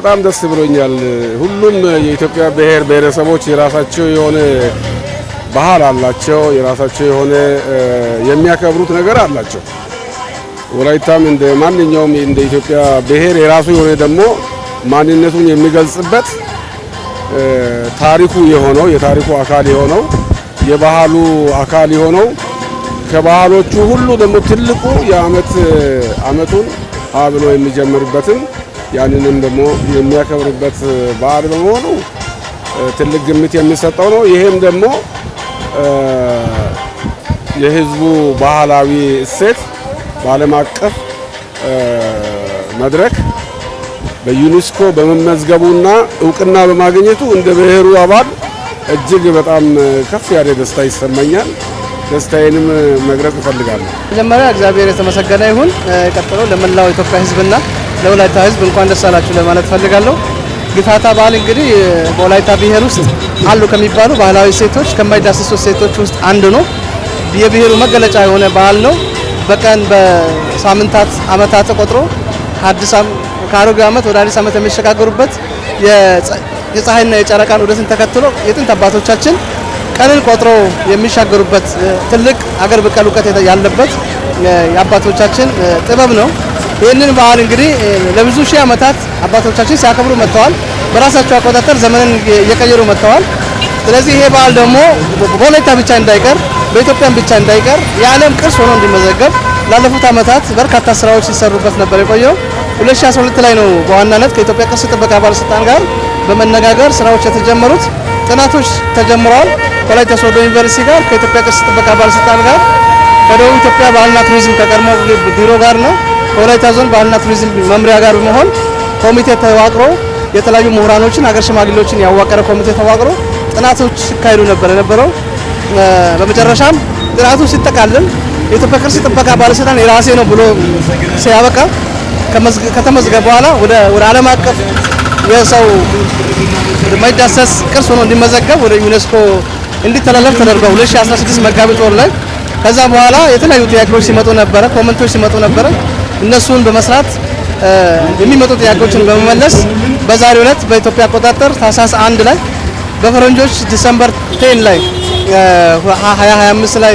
በጣም ደስ ብሎኛል። ሁሉም የኢትዮጵያ ብሔር ብሔረሰቦች የራሳቸው የሆነ ባህል አላቸው፣ የራሳቸው የሆነ የሚያከብሩት ነገር አላቸው። ወላይታም እንደ ማንኛውም እንደ ኢትዮጵያ ብሔር የራሱ የሆነ ደግሞ ማንነቱን የሚገልጽበት ታሪኩ የሆነው የታሪኩ አካል የሆነው የባህሉ አካል የሆነው ከባህሎቹ ሁሉ ደግሞ ትልቁ የዓመቱን ብሎ የሚጀምርበትን ያንንም ደግሞ የሚያከብርበት በዓል በመሆኑ ትልቅ ግምት የሚሰጠው ነው። ይሄም ደግሞ የህዝቡ ባህላዊ እሴት በዓለም አቀፍ መድረክ በዩኔስኮ በመመዝገቡና እውቅና በማግኘቱ እንደ ብሔሩ አባል እጅግ በጣም ከፍ ያለ ደስታ ይሰማኛል። ደስታዬንም መግለጽ እፈልጋለሁ። መጀመሪያ እግዚአብሔር የተመሰገነ ይሁን። ቀጥሎ ለመላው ኢትዮጵያ ህዝብና ለወላይታ ህዝብ እንኳን ደስ አላችሁ ለማለት ፈልጋለሁ። ግፋታ በዓል እንግዲህ በወላይታ ብሔር ውስጥ አሉ ከሚባሉ ባህላዊ ሴቶች ከማይዳሰሱ ሴቶች ውስጥ አንዱ ነው። የብሔሩ መገለጫ የሆነ በዓል ነው። በቀን በሳምንታት አመታት ተቆጥሮ ከአሮጌ ዓመት ወደ አዲስ ዓመት የሚሸጋገሩበት የፀሐይና የጨረቃን ዑደትን ተከትሎ የጥንት አባቶቻችን ቀንን ቆጥረው የሚሻገሩበት ትልቅ አገር በቀል እውቀት ያለበት የአባቶቻችን ጥበብ ነው። ይህንን በዓል እንግዲህ ለብዙ ሺህ ዓመታት አባቶቻችን ሲያከብሩ መጥተዋል። በራሳቸው አቆጣጠር ዘመንን እየቀየሩ መጥተዋል። ስለዚህ ይሄ በዓል ደግሞ በወላይታ ብቻ እንዳይቀር በኢትዮጵያም ብቻ እንዳይቀር የዓለም ቅርስ ሆኖ እንዲመዘገብ ላለፉት ዓመታት በርካታ ስራዎች ሲሰሩበት ነበር የቆየው። 2012 ላይ ነው በዋናነት ከኢትዮጵያ ቅርስ ጥበቃ ባለስልጣን ጋር በመነጋገር ስራዎች የተጀመሩት። ጥናቶች ተጀምረዋል። ወላይታ ሶዶ ዩኒቨርሲቲ ጋር ከኢትዮጵያ ቅርስ ጥበቃ ባለስልጣን ጋር ከደቡብ ኢትዮጵያ ባህልና ቱሪዝም ከቀድሞ ቢሮ ጋር ነው ከወላይታ ዞን ባህልና ቱሪዝም መምሪያ ጋር በመሆን ኮሚቴ ተዋቅሮ የተለያዩ ምሁራኖችን ሀገር ሽማግሌዎችን ያዋቀረ ኮሚቴ ተዋቅሮ ጥናቶች ሲካሄዱ የነበረው በመጨረሻም ጥናቱ ሲጠቃልል የኢትዮጵያ ቅርስ ጥበቃ ባለስልጣን የራሴ ነው ብሎ ሲያበቃ ከተመዝገበ በኋላ ወደ ዓለም አቀፍ የሰው የማይዳሰስ ቅርስ ሆኖ እንዲመዘገብ ወደ ዩኔስኮ እንዲተላለፍ ተደርጓል 2016 መጋቢት ወር ላይ። ከዛ በኋላ የተለያዩ ጥያቄዎች ሲመጡ ነበረ፣ ኮሜንቶች ሲመጡ ነበረ። እነሱን በመስራት የሚመጡ ጥያቄዎችን በመመለስ በዛሬው ዕለት በኢትዮጵያ አቆጣጠር ታህሳስ 1 ላይ በፈረንጆች ዲሰምበር 10 ላይ 2025 ላይ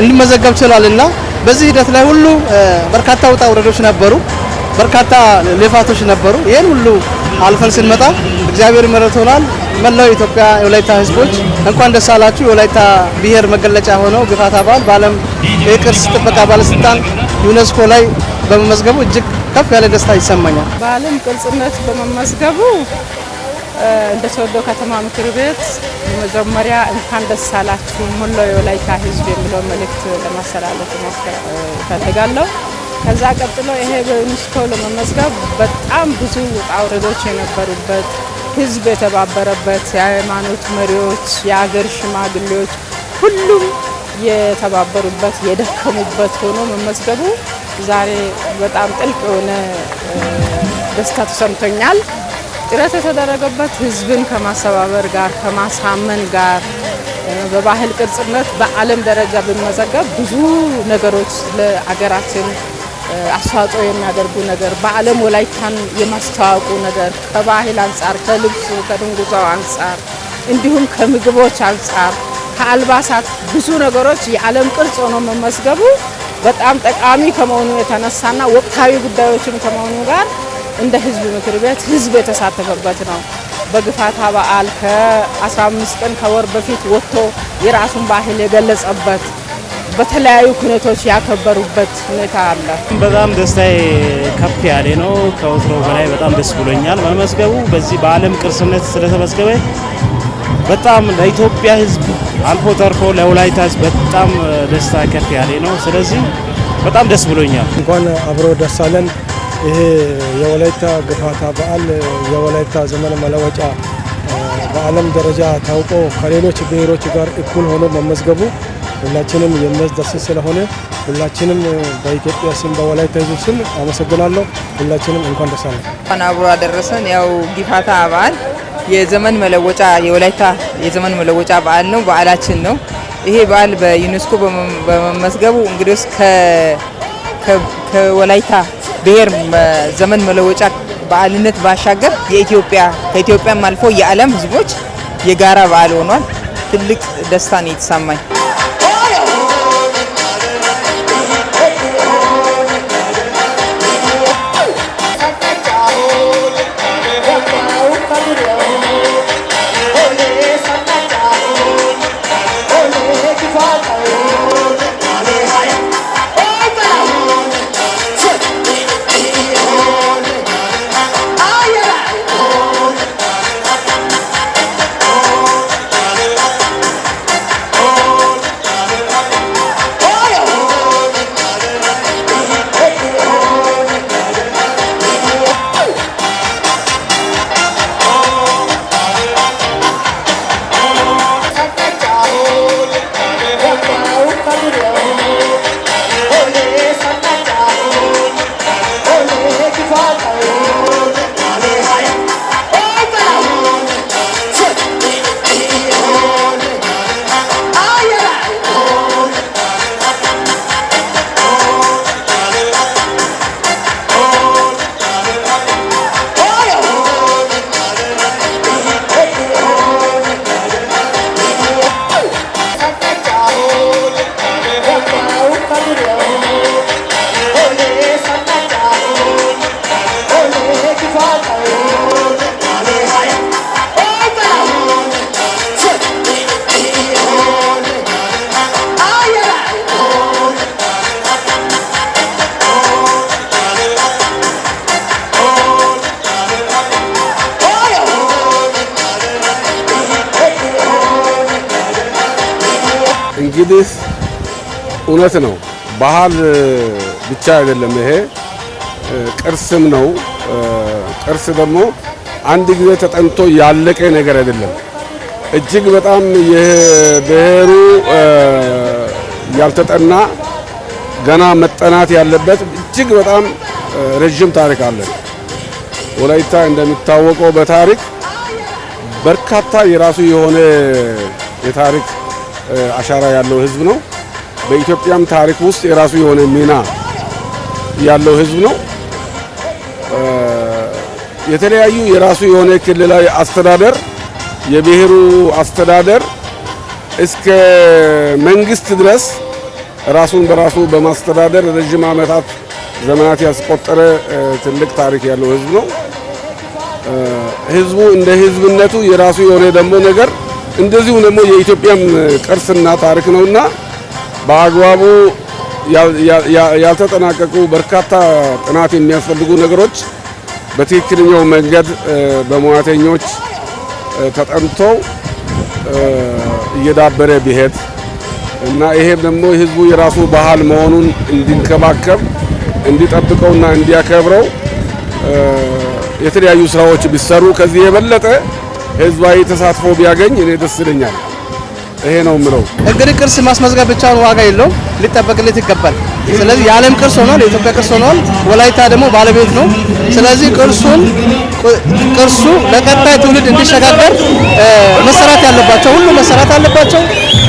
እንዲመዘገብ ችሏልና በዚህ ሂደት ላይ ሁሉ በርካታ ውጣ ውረዶች ነበሩ፣ በርካታ ልፋቶች ነበሩ። ይሄን ሁሉ አልፈን ስንመጣ እግዚአብሔር መረቶናል። መላው ኢትዮጵያ የወላይታ ህዝቦች እንኳን ደስ አላችሁ። የወላይታ ብሔር መገለጫ ሆነው ግፋታ በዓል በዓለም የቅርስ ጥበቃ ባለስልጣን ዩኔስኮ ላይ በመመዝገቡ እጅግ ከፍ ያለ ደስታ ይሰማኛል። በዓለም ቅርስነት በመመዝገቡ እንደ ሶዶ ከተማ ምክር ቤት መጀመሪያ እንኳን ደስ አላችሁ መላው የወላይታ ህዝብ የሚለው መልእክት ለማስተላለፍ እፈልጋለሁ። ከዛ ቀጥሎ ይሄ በዩኔስኮ ለመመዝገብ በጣም ብዙ ውጣ ውረዶች የነበሩበት ህዝብ የተባበረበት የሃይማኖት መሪዎች፣ የአገር ሽማግሌዎች ሁሉም የተባበሩበት የደከሙበት ሆኖ መመዝገቡ ዛሬ በጣም ጥልቅ የሆነ ደስታ ተሰምቶኛል። ጥረት የተደረገበት ህዝብን ከማስተባበር ጋር ከማሳመን ጋር በባህል ቅርጽነት በዓለም ደረጃ ብንመዘገብ ብዙ ነገሮች ለአገራችን አስተዋጽኦ የሚያደርጉ ነገር በዓለም ወላይታን የማስተዋወቁ ነገር ከባህል አንጻር ከልብሱ ከድንጉዛው አንጻር እንዲሁም ከምግቦች አንጻር ከአልባሳት ብዙ ነገሮች የዓለም ቅርጽ ሆኖ መመዝገቡ በጣም ጠቃሚ ከመሆኑ የተነሳና ወቅታዊ ጉዳዮችን ከመሆኑ ጋር እንደ ህዝብ ምክር ቤት ህዝብ የተሳተፈበት ነው። በግፋታ በዓል ከ15 ቀን ከወር በፊት ወጥቶ የራሱን ባህል የገለጸበት በተለያዩ ሁኔታዎች ያከበሩበት ሁኔታ አለ። በጣም ደስታዬ ከፍ ያለ ነው። ከወትሮ በላይ በጣም ደስ ብሎኛል መመዝገቡ። በዚህ በዓለም ቅርስነት ስለተመዝገበ በጣም ለኢትዮጵያ ህዝብ አልፎ ተርፎ ለወላይታ ህዝብ በጣም ደስታ ከፍ ያለ ነው። ስለዚህ በጣም ደስ ብሎኛል። እንኳን አብሮ ደስ አለን። ይሄ የወላይታ ግፋታ በዓል የወላይታ ዘመን መለወጫ በዓለም ደረጃ ታውቆ ከሌሎች ብሔሮች ጋር እኩል ሆኖ መመዝገቡ ሁላችንም የሚያስደስት ስለሆነ ሁላችንም በኢትዮጵያ ስም በወላይታ ህዝብ ስም አመሰግናለሁ። ሁላችንም እንኳን ደስ አለን። እንኳን አብሮ አደረሰን። ያው ግፋታ በዓል የዘመን መለወጫ የወላይታ የዘመን መለወጫ በዓል ነው፣ በዓላችን ነው። ይሄ በዓል በዩኔስኮ በመመዝገቡ እንግዲህ ከወላይታ ብሔር ዘመን መለወጫ በዓልነት ባሻገር ከኢትዮጵያም አልፎ የዓለም ህዝቦች የጋራ በዓል ሆኗል። ትልቅ ደስታ ነው የተሰማኝ። እንግዲህ እውነት ነው። ባህል ብቻ አይደለም፣ ይሄ ቅርስም ነው። ቅርስ ደግሞ አንድ ጊዜ ተጠንቶ ያለቀ ነገር አይደለም። እጅግ በጣም የብሔሩ ያልተጠና ገና መጠናት ያለበት እጅግ በጣም ረጅም ታሪክ አለን። ወላይታ እንደሚታወቀው በታሪክ በርካታ የራሱ የሆነ የታሪክ አሻራ ያለው ህዝብ ነው። በኢትዮጵያም ታሪክ ውስጥ የራሱ የሆነ ሚና ያለው ህዝብ ነው። የተለያዩ የራሱ የሆነ ክልላዊ አስተዳደር የብሔሩ አስተዳደር እስከ መንግስት ድረስ ራሱን በራሱ በማስተዳደር ረጅም ዓመታት ዘመናት ያስቆጠረ ትልቅ ታሪክ ያለው ህዝብ ነው። ህዝቡ እንደ ህዝብነቱ የራሱ የሆነ ደግሞ ነገር እንደዚሁ ደግሞ የኢትዮጵያም ቅርስና ታሪክ ነውና በአግባቡ ያልተጠናቀቁ በርካታ ጥናት የሚያስፈልጉ ነገሮች በትክክለኛው መንገድ በሙያተኞች ተጠንቶ እየዳበረ ቢሄድ እና ይሄም ደግሞ ህዝቡ የራሱ ባህል መሆኑን እንዲንከባከብ እንዲጠብቀውና እንዲያከብረው የተለያዩ ስራዎች ቢሰሩ ከዚህ የበለጠ ህዝባዊ ተሳትፎ ቢያገኝ እኔ ደስ ይለኛል። ይሄ ነው የምለው። እንግዲህ ቅርስ ማስመዝገብ ብቻውን ዋጋ የለውም፣ ሊጠበቅለት ይገባል። ስለዚህ የዓለም ቅርስ ሆኗል፣ የኢትዮጵያ ቅርስ ሆኗል። ወላይታ ደግሞ ባለቤት ነው። ስለዚህ ቅርሱ ለቀጣይ ትውልድ እንዲሸጋገር መሰራት ያለባቸው ሁሉ መሰራት አለባቸው።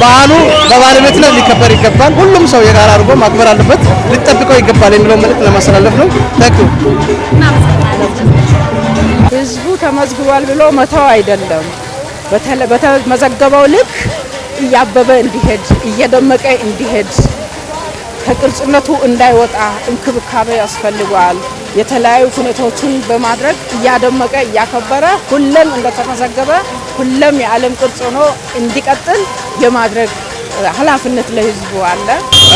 በዓሉ በባለቤትነት ሊከበር ይገባል። ሁሉም ሰው የጋራ አድርጎ ማክበር አለበት፣ ሊጠብቀው ይገባል የሚለው መልእክት ለማስተላለፍ ነው። ታንኪዩ። ህዝቡ ተመዝግቧል ብሎ መተው አይደለም። በተመዘገበው ልክ እያበበ እንዲሄድ እየደመቀ እንዲሄድ ከቅርጽነቱ እንዳይወጣ እንክብካቤ ያስፈልገዋል። የተለያዩ ሁኔታዎችን በማድረግ እያደመቀ እያከበረ ሁሉም እንደተመዘገበ ሁሉም የዓለም ቅርጽ ሆኖ እንዲቀጥል የማድረግ ኃላፊነት ለህዝቡ አለ።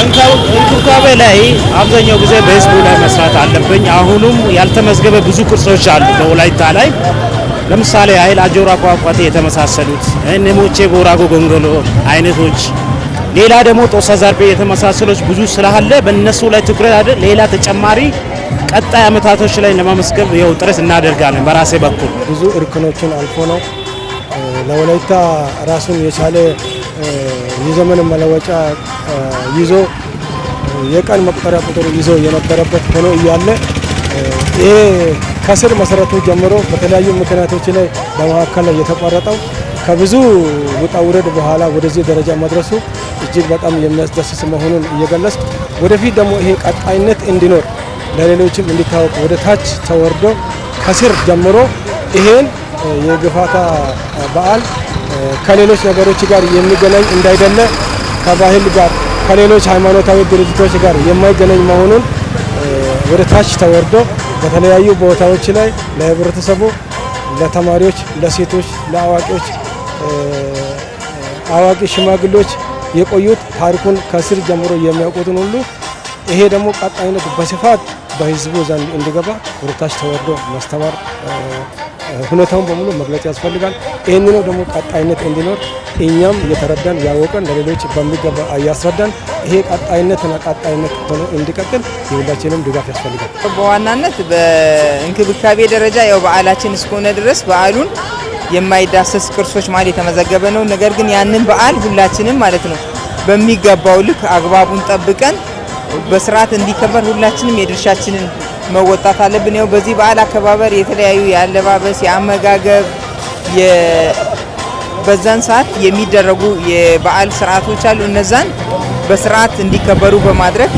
እንክብካቤ ላይ አብዛኛው ጊዜ በህዝቡ ላይ መስራት አለብኝ። አሁንም ያልተመዘገበ ብዙ ቅርሶች አሉ በወላይታ ላይ። ለምሳሌ ኃይል አጆራ ቋቋቴ የተመሳሰሉት ነሞቼ ቦራጎ ጎንጎሎ አይነቶች፣ ሌላ ደግሞ ጦሳ ዛርቤ የተመሳሰሉት ብዙ ስላለ በእነሱ ላይ ትኩረት አድርገን ሌላ ተጨማሪ ቀጣይ አመታቶች ላይ ለማመስገብ ይኸው ጥረት እናደርጋለን። በራሴ በኩል ብዙ እርከኖችን አልፎ ነው ለወላይታ ራሱን የቻለ የዘመን መለወጫ ይዞ የቀን መቁጠሪያ ቁጥር ይዞ የነበረበት ሆኖ እያለ ይሄ ከስር መሰረቱ ጀምሮ በተለያዩ ምክንያቶች ላይ በመካከል ላይ የተቋረጠው ከብዙ ውጣ ውረድ በኋላ ወደዚህ ደረጃ መድረሱ እጅግ በጣም የሚያስደስት መሆኑን እየገለጽኩ ወደፊት ደግሞ ይሄ ቀጣይነት እንዲኖር ለሌሎችም እንዲታወቅ ወደ ታች ተወርዶ ከስር ጀምሮ ይሄን የግፋታ በዓል ከሌሎች ነገሮች ጋር የሚገናኝ እንዳይደለ ከባህል ጋር ከሌሎች ሃይማኖታዊ ድርጅቶች ጋር የማይገናኝ መሆኑን ወደ ታች ተወርዶ በተለያዩ ቦታዎች ላይ ለህብረተሰቡ፣ ለተማሪዎች፣ ለሴቶች፣ ለአዋቂዎች፣ አዋቂ ሽማግሌዎች የቆዩት ታሪኩን ከስር ጀምሮ የሚያውቁትን ሁሉ ይሄ ደግሞ ቀጣይነት በስፋት በህዝቡ ዘንድ እንዲገባ ወደ ታች ተወርዶ ማስተማር ሁኔታውን በሙሉ መግለጽ ያስፈልጋል። ይህንኑ ደግሞ ቀጣይነት እንዲኖር እኛም እየተረዳን ያወቀን ለሌሎች በሚገባ እያስረዳን ይሄ ቀጣይነትና ቀጣይነት ሆኖ እንዲቀጥል የሁላችንም ድጋፍ ያስፈልጋል። በዋናነት በእንክብካቤ ደረጃ ያው በዓላችን እስከሆነ ድረስ በዓሉን የማይዳሰስ ቅርሶች ማለት የተመዘገበ ነው። ነገር ግን ያንን በዓል ሁላችንም ማለት ነው በሚገባው ልክ አግባቡን ጠብቀን በስርዓት እንዲከበር ሁላችንም የድርሻችንን መወጣት አለብን። ያው በዚህ በዓል አከባበር የተለያዩ የአለባበስ፣ የአመጋገብ፣ በዛን ሰዓት የሚደረጉ የበዓል ስርዓቶች አሉ። እነዛን በስርዓት እንዲከበሩ በማድረግ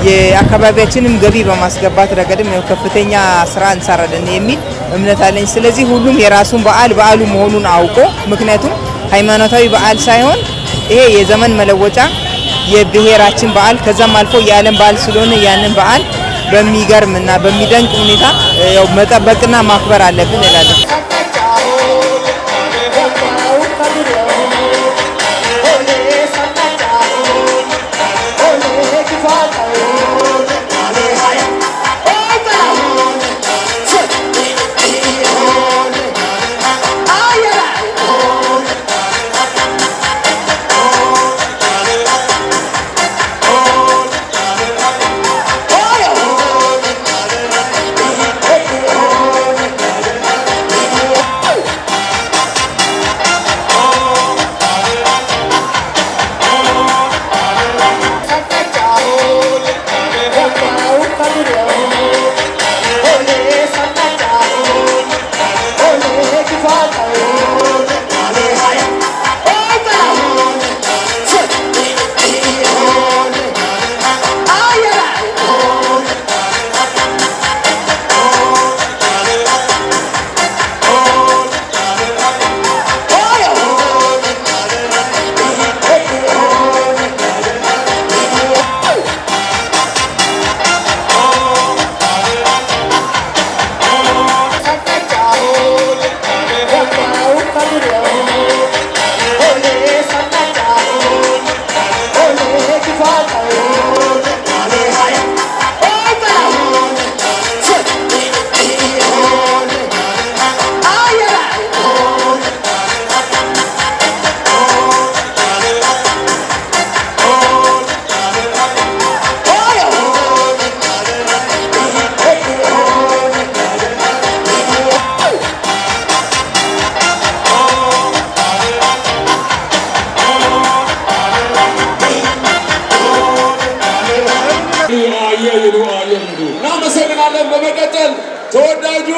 የአካባቢያችንም ገቢ በማስገባት ረገድም ያው ከፍተኛ ስራ እንሰራለን የሚል እምነት አለኝ። ስለዚህ ሁሉም የራሱን በዓሉ መሆኑን አውቆ ምክንያቱም ሃይማኖታዊ በዓል ሳይሆን ይሄ የዘመን መለወጫ የብሔራችን በዓል ከዛም አልፎ የዓለም በዓል ስለሆነ ያንን በዓል በሚገርም እና በሚደንቅ ሁኔታ ያው መጠበቅና ማክበር አለብን እላለሁ። ሃሌሉያ ይሁን። እናመሰግናለን። በመቀጠል ተወዳጁ